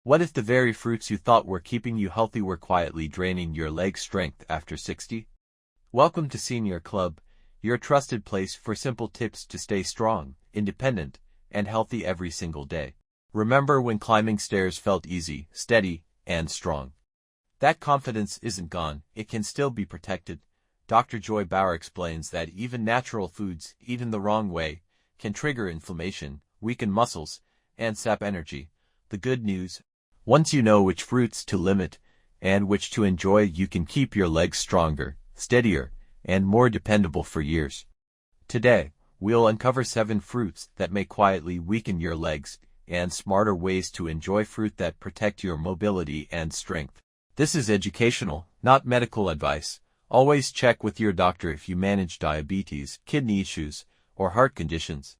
What if the very fruits you thought were keeping you healthy were quietly draining your leg strength after 60? Welcome to Senior Club, your trusted place for simple tips to stay strong, independent, and healthy every single day. Remember when climbing stairs felt easy, steady, and strong? That confidence isn't gone, it can still be protected. Dr. Joy Bauer explains that even natural foods, eaten the wrong way, can trigger inflammation, weaken muscles, and sap energy. The good news: once you know which fruits to limit and which to enjoy, you can keep your legs stronger, steadier, and more dependable for years. Today, we'll uncover 7 fruits that may quietly weaken your legs and smarter ways to enjoy fruit that protect your mobility and strength. This is educational, not medical advice. Always check with your doctor if you manage diabetes, kidney issues, or heart conditions.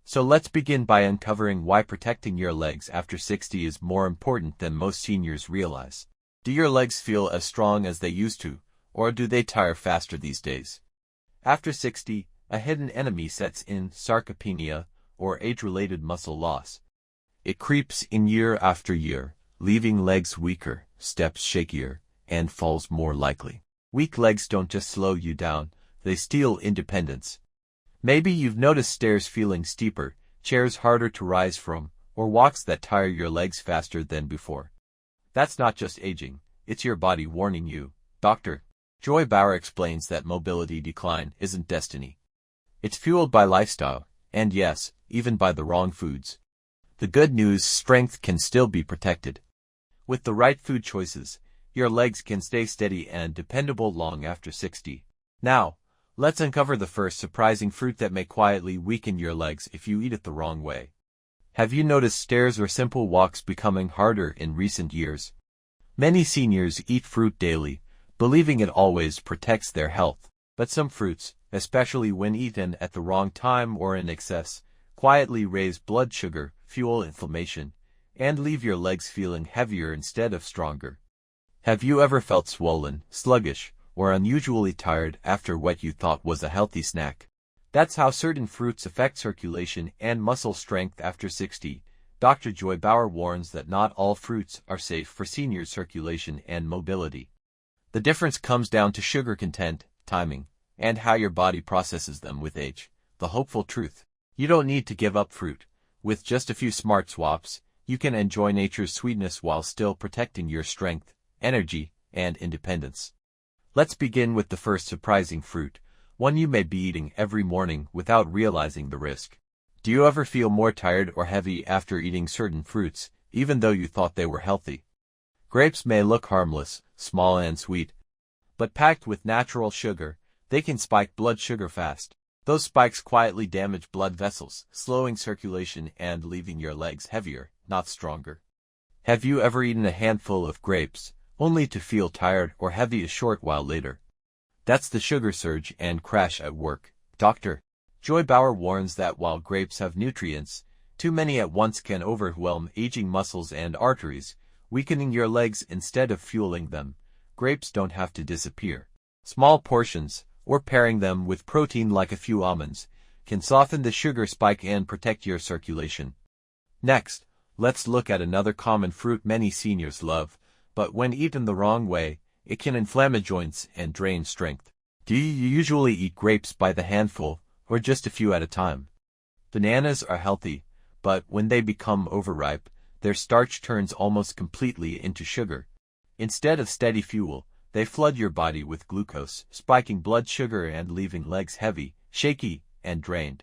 So let's begin by uncovering why protecting your legs after 60 is more important than most seniors realize. Do your legs feel as strong as they used to, or do they tire faster these days? After 60, a hidden enemy sets in: sarcopenia, or age-related muscle loss. It creeps in year after year, leaving legs weaker, steps shakier, and falls more likely. Weak legs don't just slow you down, they steal independence. Maybe you've noticed stairs feeling steeper, chairs harder to rise from, or walks that tire your legs faster than before. That's not just aging, it's your body warning you. Dr. Joy Bauer explains that mobility decline isn't destiny. It's fueled by lifestyle, and yes, even by the wrong foods. The good news: strength can still be protected. With the right food choices, your legs can stay steady and dependable long after 60. Now, let's uncover the first surprising fruit that may quietly weaken your legs if you eat it the wrong way. Have you noticed stairs or simple walks becoming harder in recent years? Many seniors eat fruit daily, believing it always protects their health. But some fruits, especially when eaten at the wrong time or in excess, quietly raise blood sugar, fuel inflammation, and leave your legs feeling heavier instead of stronger. Have you ever felt swollen, sluggish, or unusually tired after what you thought was a healthy snack? That's how certain fruits affect circulation and muscle strength after 60. Dr. Joy Bauer warns that not all fruits are safe for senior circulation and mobility. The difference comes down to sugar content, timing, and how your body processes them with age. The hopeful truth: you don't need to give up fruit. With just a few smart swaps, you can enjoy nature's sweetness while still protecting your strength, energy, and independence. Let's begin with the first surprising fruit, one you may be eating every morning without realizing the risk. Do you ever feel more tired or heavy after eating certain fruits, even though you thought they were healthy? Grapes may look harmless, small and sweet, but packed with natural sugar, they can spike blood sugar fast. Those spikes quietly damage blood vessels, slowing circulation and leaving your legs heavier, not stronger. Have you ever eaten a handful of grapes, only to feel tired or heavy a short while later? That's the sugar surge and crash at work. Dr. Joy Bauer warns that while grapes have nutrients, too many at once can overwhelm aging muscles and arteries, weakening your legs instead of fueling them. Grapes don't have to disappear. Small portions, or pairing them with protein like a few almonds, can soften the sugar spike and protect your circulation. Next, let's look at another common fruit many seniors love, but when eaten the wrong way, it can inflame joints and drain strength. Do you usually eat grapes by the handful, or just a few at a time? Bananas are healthy, but when they become overripe, their starch turns almost completely into sugar. Instead of steady fuel, they flood your body with glucose, spiking blood sugar and leaving legs heavy, shaky, and drained.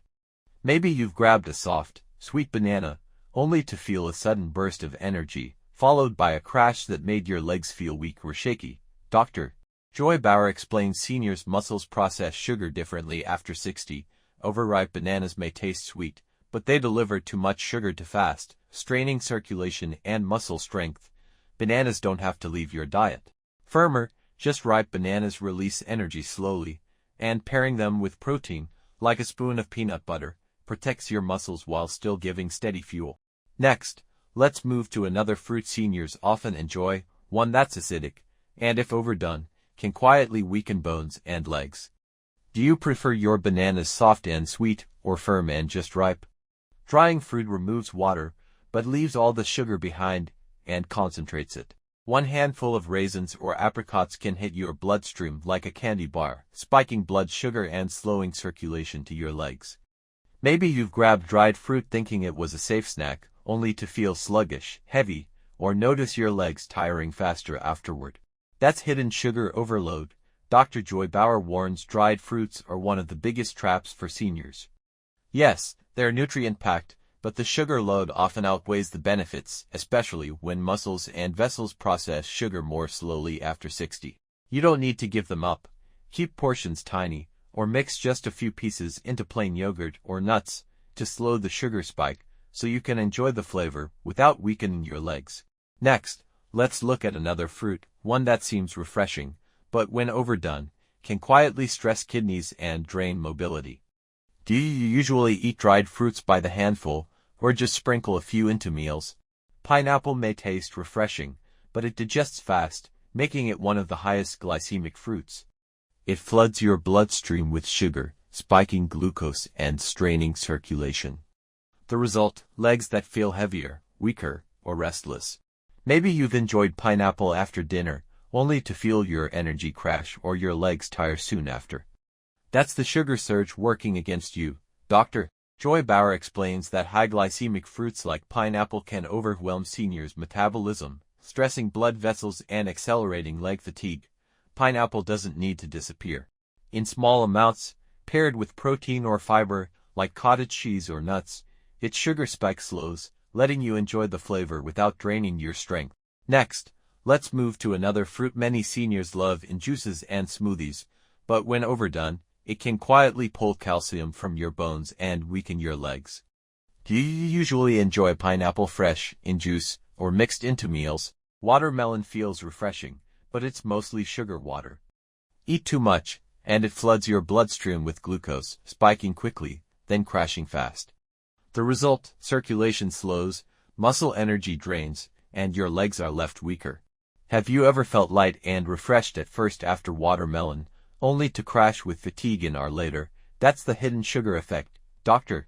Maybe you've grabbed a soft, sweet banana, only to feel a sudden burst of energy, followed by a crash that made your legs feel weak or shaky. Dr. Joy Bauer explains seniors' muscles process sugar differently after 60. Overripe bananas may taste sweet, but they deliver too much sugar too fast, straining circulation and muscle strength. Bananas don't have to leave your diet. Firmer, just ripe bananas release energy slowly, and pairing them with protein, like a spoon of peanut butter, protects your muscles while still giving steady fuel. Next, let's move to another fruit seniors often enjoy, one that's acidic, and if overdone, can quietly weaken bones and legs. Do you prefer your bananas soft and sweet, or firm and just ripe? Drying fruit removes water, but leaves all the sugar behind, and concentrates it. One handful of raisins or apricots can hit your bloodstream like a candy bar, spiking blood sugar and slowing circulation to your legs. Maybe you've grabbed dried fruit thinking it was a safe snack, only to feel sluggish, heavy, or notice your legs tiring faster afterward. That's hidden sugar overload. Dr. Joy Bauer warns dried fruits are one of the biggest traps for seniors. Yes, they're nutrient-packed, but the sugar load often outweighs the benefits, especially when muscles and vessels process sugar more slowly after 60. You don't need to give them up. Keep portions tiny, or mix just a few pieces into plain yogurt or nuts to slow the sugar spike so you can enjoy the flavor without weakening your legs. Next, let's look at another fruit, one that seems refreshing, but when overdone, can quietly stress kidneys and drain mobility. Do you usually eat dried fruits by the handful, or just sprinkle a few into meals? Pineapple may taste refreshing, but it digests fast, making it one of the highest glycemic fruits. It floods your bloodstream with sugar, spiking glucose and straining circulation. The result, legs that feel heavier, weaker, or restless. Maybe you've enjoyed pineapple after dinner, only to feel your energy crash or your legs tire soon after. That's the sugar surge working against you. Dr. Joy Bauer explains that high glycemic fruits like pineapple can overwhelm seniors' metabolism, stressing blood vessels and accelerating leg fatigue. Pineapple doesn't need to disappear. In small amounts, paired with protein or fiber, like cottage cheese or nuts, its sugar spike slows, letting you enjoy the flavor without draining your strength. Next, let's move to another fruit many seniors love in juices and smoothies, but when overdone, it can quietly pull calcium from your bones and weaken your legs. Do you usually enjoy pineapple fresh, in juice, or mixed into meals? Watermelon feels refreshing, but it's mostly sugar water. Eat too much, and it floods your bloodstream with glucose, spiking quickly, then crashing fast. The result, circulation slows, muscle energy drains, and your legs are left weaker. Have you ever felt light and refreshed at first after watermelon, only to crash with fatigue an hour later? That's the hidden sugar effect. Dr.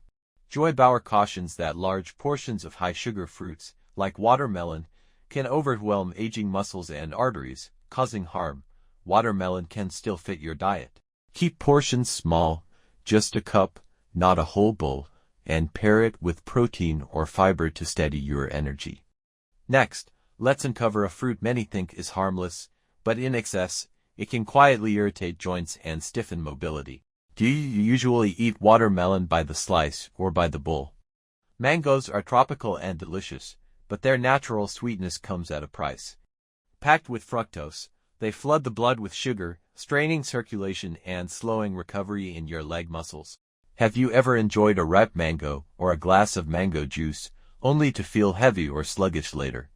Joy Bauer cautions that large portions of high-sugar fruits, like watermelon, can overwhelm aging muscles and arteries, causing harm. Watermelon can still fit your diet. Keep portions small, just a cup, not a whole bowl, and pair it with protein or fiber to steady your energy. Next, let's uncover a fruit many think is harmless, but in excess, it can quietly irritate joints and stiffen mobility. Do you usually eat watermelon by the slice or by the bowl? Mangoes are tropical and delicious, but their natural sweetness comes at a price. Packed with fructose, they flood the blood with sugar, straining circulation and slowing recovery in your leg muscles. Have you ever enjoyed a ripe mango or a glass of mango juice, only to feel heavy or sluggish later?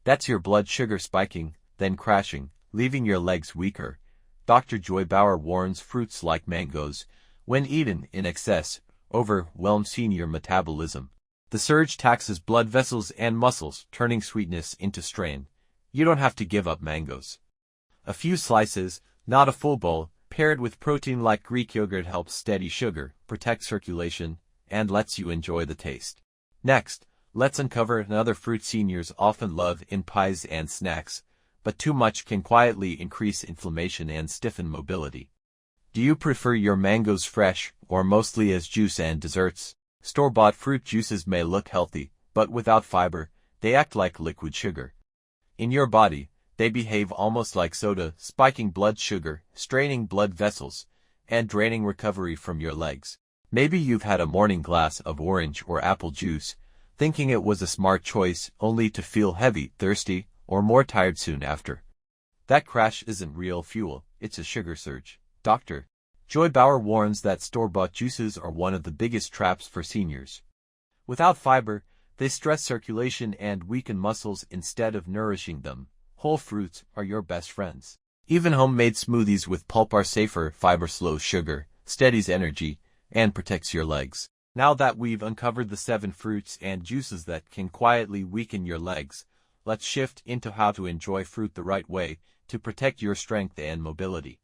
That's your blood sugar spiking, then crashing, leaving your legs weaker. Dr. Joy Bauer warns fruits like mangoes, when eaten in excess, overwhelm senior metabolism. The surge taxes blood vessels and muscles, turning sweetness into strain. You don't have to give up mangoes. A few slices, not a full bowl, paired with protein like Greek yogurt helps steady sugar, protects circulation, and lets you enjoy the taste. Next, let's uncover another fruit seniors often love in pies and snacks, but too much can quietly increase inflammation and stiffen mobility. Do you prefer your mangoes fresh, or mostly as juice and desserts? Store-bought fruit juices may look healthy, but without fiber, they act like liquid sugar. In your body, they behave almost like soda, spiking blood sugar, straining blood vessels, and draining recovery from your legs. Maybe you've had a morning glass of orange or apple juice, thinking it was a smart choice, only to feel heavy, thirsty, or more tired soon after. That crash isn't real fuel, it's a sugar surge. Dr. Joy Bauer warns that store-bought juices are one of the biggest traps for seniors. Without fiber, they stress circulation and weaken muscles instead of nourishing them. Whole fruits are your best friends. Even homemade smoothies with pulp are safer. Fiber slows sugar, steadies energy, and protects your legs. Now that we've uncovered the 7 fruits and juices that can quietly weaken your legs, let's shift into how to enjoy fruit the right way to protect your strength and mobility.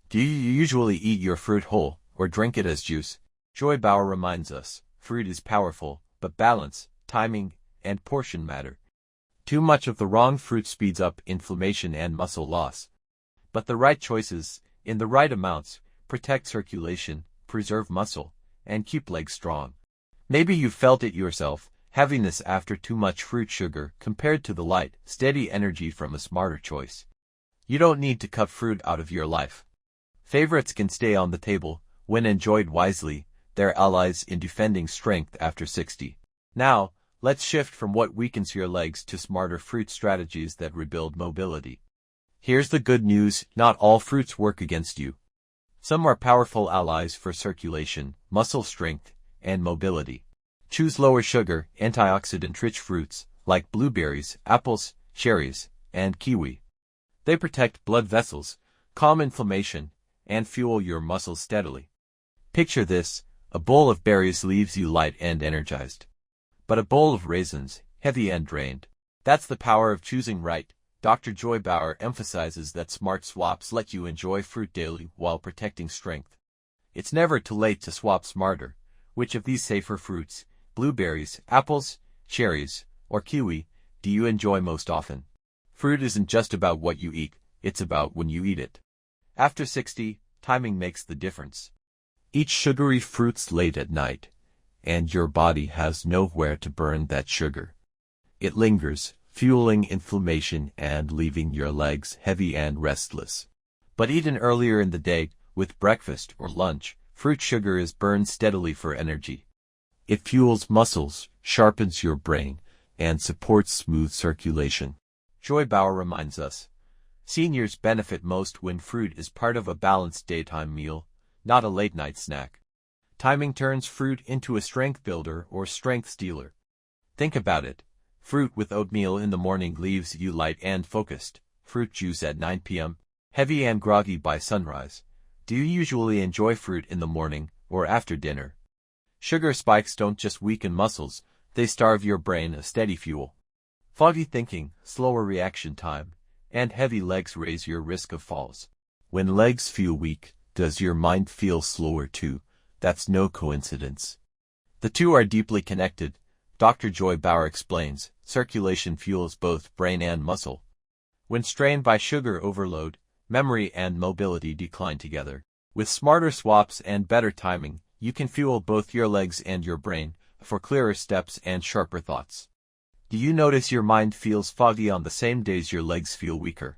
Do you usually eat your fruit whole, or drink it as juice? Joy Bauer reminds us, fruit is powerful, but balance, timing, and portion matter. Too much of the wrong fruit speeds up inflammation and muscle loss. But the right choices, in the right amounts, protect circulation, preserve muscle, and keep legs strong. Maybe you've felt it yourself, having this after too much fruit sugar compared to the light, steady energy from a smarter choice. You don't need to cut fruit out of your life. Favorites can stay on the table, when enjoyed wisely, they're allies in defending strength after 60. Now, let's shift from what weakens your legs to smarter fruit strategies that rebuild mobility. Here's the good news, not all fruits work against you. Some are powerful allies for circulation, muscle strength, and mobility. Choose lower sugar, antioxidant-rich fruits, like blueberries, apples, cherries, and kiwi. They protect blood vessels, calm inflammation, and fuel your muscles steadily. Picture this, a bowl of berries leaves you light and energized. But a bowl of raisins, heavy and drained. That's the power of choosing right. Dr. Joy Bauer emphasizes that smart swaps let you enjoy fruit daily while protecting strength. It's never too late to swap smarter. Which of these safer fruits, blueberries, apples, cherries, or kiwi, do you enjoy most often? Fruit isn't just about what you eat, it's about when you eat it. After 60, timing makes the difference. Eat sugary fruits late at night, and your body has nowhere to burn that sugar. It lingers, fueling inflammation and leaving your legs heavy and restless. But eaten earlier in the day, with breakfast or lunch, fruit sugar is burned steadily for energy. It fuels muscles, sharpens your brain, and supports smooth circulation. Joy Bauer reminds us, seniors benefit most when fruit is part of a balanced daytime meal, not a late-night snack. Timing turns fruit into a strength builder or strength stealer. Think about it. Fruit with oatmeal in the morning leaves you light and focused. Fruit juice at 9 p.m., heavy and groggy by sunrise. Do you usually enjoy fruit in the morning or after dinner? Sugar spikes don't just weaken muscles, they starve your brain of steady fuel. Foggy thinking, slower reaction time, and heavy legs raise your risk of falls. When legs feel weak, does your mind feel slower too? That's no coincidence. The two are deeply connected. Dr. Joy Bauer explains, circulation fuels both brain and muscle. When strained by sugar overload, memory and mobility decline together. With smarter swaps and better timing, you can fuel both your legs and your brain for clearer steps and sharper thoughts. Do you notice your mind feels foggy on the same days your legs feel weaker?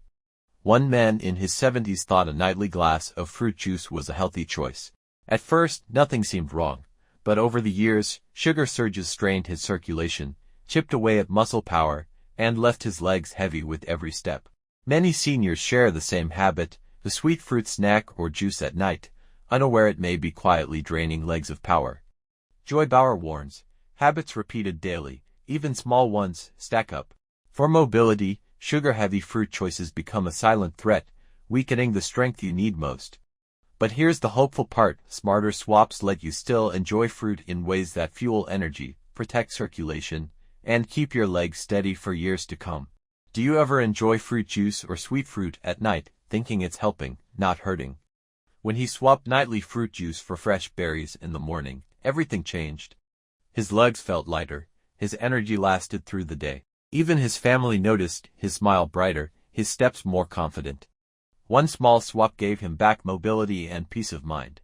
One man in his 70s thought a nightly glass of fruit juice was a healthy choice. At first, nothing seemed wrong, but over the years, sugar surges strained his circulation, chipped away at muscle power, and left his legs heavy with every step. Many seniors share the same habit, the sweet fruit snack or juice at night, unaware it may be quietly draining legs of power. Joy Bauer warns, habits repeated daily, even small ones, stack up. For mobility, sugar-heavy fruit choices become a silent threat, weakening the strength you need most. But here's the hopeful part, smarter swaps let you still enjoy fruit in ways that fuel energy, protect circulation, and keep your legs steady for years to come. Do you ever enjoy fruit juice or sweet fruit at night, thinking it's helping, not hurting? When he swapped nightly fruit juice for fresh berries in the morning, everything changed. His legs felt lighter, his energy lasted through the day. Even his family noticed, his smile brighter, his steps more confident. One small swap gave him back mobility and peace of mind.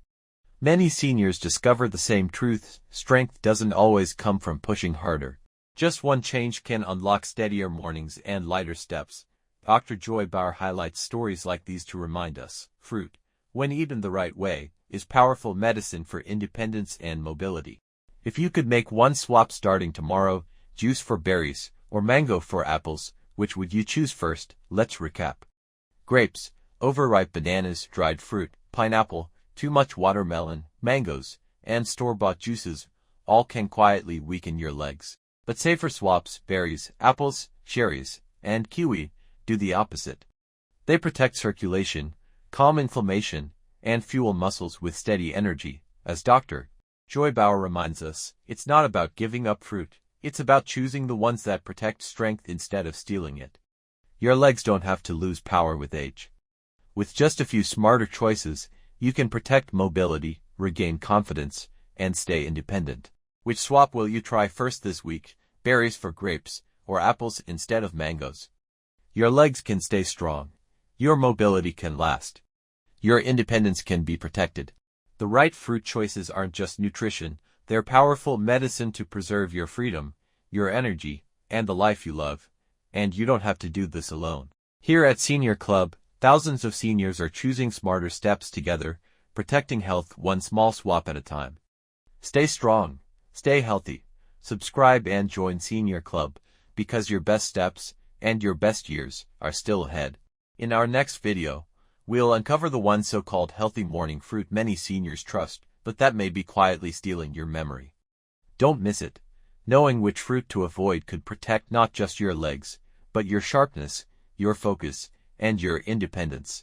Many seniors discover the same truth, strength doesn't always come from pushing harder. Just one change can unlock steadier mornings and lighter steps. Dr. Joy Bauer highlights stories like these to remind us, fruit, when eaten the right way, is powerful medicine for independence and mobility. If you could make one swap starting tomorrow, juice for berries, or mango for apples, which would you choose first? Let's recap. Grapes, overripe bananas, dried fruit, pineapple, too much watermelon, mangoes, and store-bought juices, all can quietly weaken your legs. But safer swaps, berries, apples, cherries, and kiwi, do the opposite. They protect circulation, calm inflammation, and fuel muscles with steady energy. As Dr. Joy Bauer reminds us, it's not about giving up fruit, it's about choosing the ones that protect strength instead of stealing it. Your legs don't have to lose power with age. With just a few smarter choices, you can protect mobility, regain confidence, and stay independent. Which swap will you try first this week? Berries for grapes, or apples instead of mangoes. Your legs can stay strong. Your mobility can last. Your independence can be protected. The right fruit choices aren't just nutrition, they're powerful medicine to preserve your freedom, your energy, and the life you love. And you don't have to do this alone. Here at Senior Club, thousands of seniors are choosing smarter steps together, protecting health one small swap at a time. Stay strong, stay healthy, subscribe and join Senior Club, because your best steps and your best years are still ahead. In our next video, we'll uncover the one so-called healthy morning fruit many seniors trust, but that may be quietly stealing your memory. Don't miss it. Knowing which fruit to avoid could protect not just your legs, but your sharpness, your focus, and your independence.